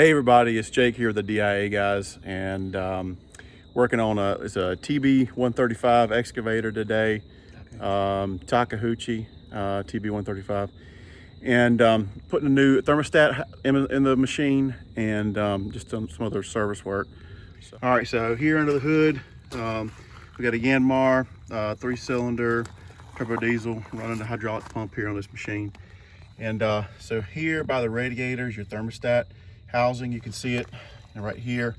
Hey everybody, it's Jake here, the DIA guys, and working on it's a TB135 excavator today, Takeuchi TB135, and putting a new thermostat in the machine, and just some other service work. So, all right, so here under the hood, we got a Yanmar 3-cylinder turbo diesel running the hydraulic pump here on this machine. And so here by the radiators, your thermostat housing, you can see it right here.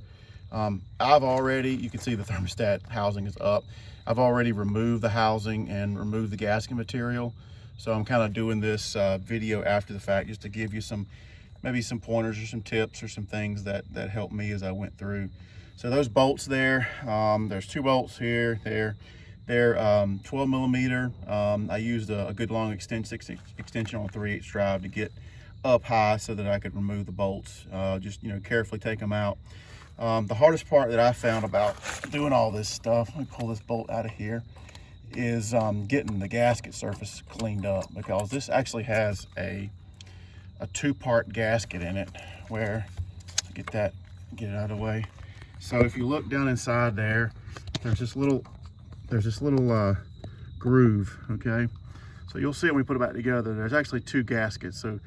You can see the thermostat housing is up. I've already removed the housing and removed the gasket material. So I'm kind of doing this video after the fact, just to give you maybe some pointers or some tips or some things that helped me as I went through. So those bolts there, there's 2 bolts here. They're 12 millimeter. I used a good long extension on a 3/8 drive to get up high so that I could remove the bolts. Just carefully take them out. The hardest part that I found about doing all this stuff, let me pull this bolt out of here, is getting the gasket surface cleaned up, because this actually has a 2-part gasket in it. Where, get it out of the way. So if you look down inside there, there's this little groove. Okay, so you'll see it when we put it back together. There's actually 2 gaskets. So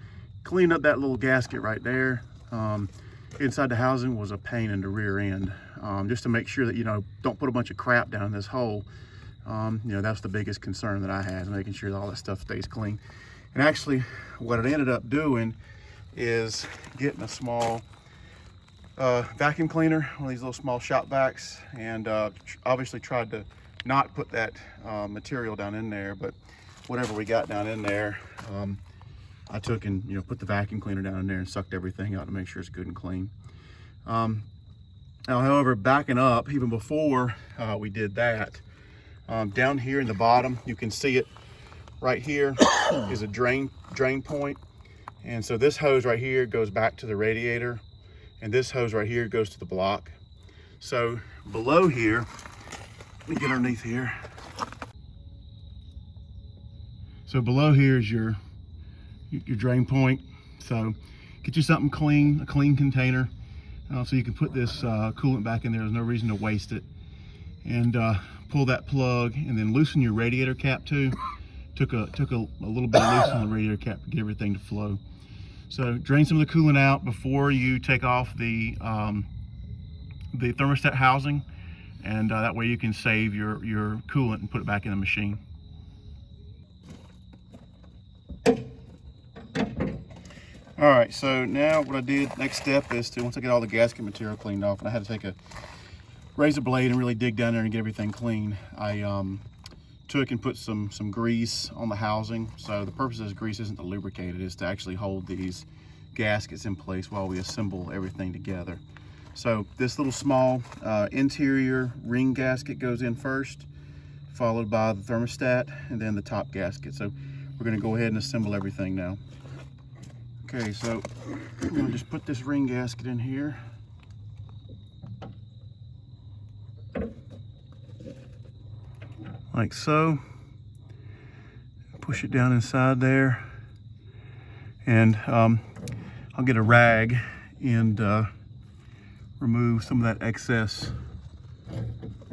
clean up that little gasket right there. Inside the housing was a pain in the rear end, just to make sure that don't put a bunch of crap down this hole. That's the biggest concern that I had, making sure that all that stuff stays clean. And actually what it ended up doing is getting a small vacuum cleaner, one of these little small shop vacs, and obviously tried to not put that material down in there, but whatever we got down in there, I took and put the vacuum cleaner down in there and sucked everything out to make sure it's good and clean. Now, however, backing up even before we did that, down here in the bottom, you can see it right here is a drain point, and so this hose right here goes back to the radiator, and this hose right here goes to the block. So below here, let me get underneath here. So below here is your drain point. So get you something clean, a clean container, so you can put this coolant back in there. There's no reason to waste it. And pull that plug, and then loosen your radiator cap too. Took a little bit of loose on the radiator cap to get everything to flow. So drain some of the coolant out before you take off the thermostat housing, and that way you can save your coolant and put it back in the machine. All right, so now what I did, next step is to, once I get all the gasket material cleaned off, and I had to take a razor blade and really dig down there and get everything clean, I took and put some grease on the housing. So the purpose of this grease isn't to lubricate it, it's to actually hold these gaskets in place while we assemble everything together. So this little small interior ring gasket goes in first, followed by the thermostat, and then the top gasket. So we're gonna go ahead and assemble everything now. Okay, so I'm gonna just put this ring gasket in here. Like so. Push it down inside there. And I'll get a rag and remove some of that excess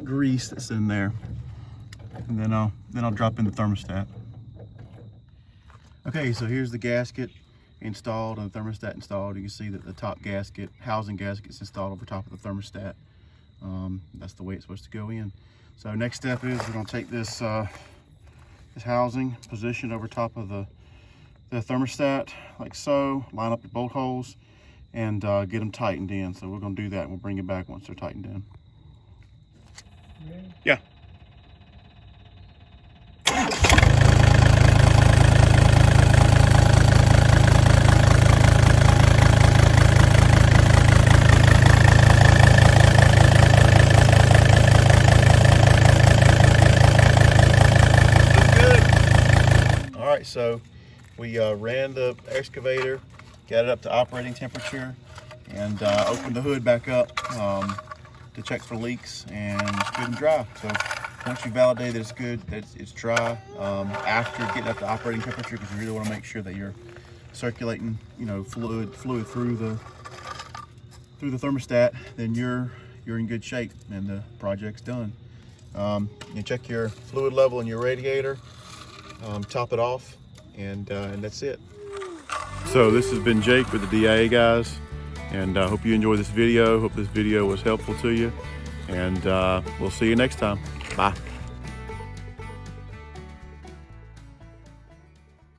grease that's in there. And then I'll drop in the thermostat. Okay, so here's the gasket installed and the thermostat installed. You can see that the top gasket, housing gasket, is installed over top of the thermostat. That's the way it's supposed to go in. So next step is we're going to take this housing, position over top of the thermostat like so, line up the bolt holes, and get them tightened in. So we're going to do that, and we'll bring it back once they're tightened in. Yeah. So we ran the excavator, got it up to operating temperature, and opened the hood back up to check for leaks, and it's good and dry. So once you validate that it's good, that it's dry, after getting up to operating temperature, because you really want to make sure that you're circulating, fluid through through the thermostat, then you're in good shape and the project's done. You check your fluid level in your radiator, top it off, and that's it. So this has been Jake with the DIA guys, and I hope you enjoyed this video. Hope this video was helpful to you, and we'll see you next time. Bye.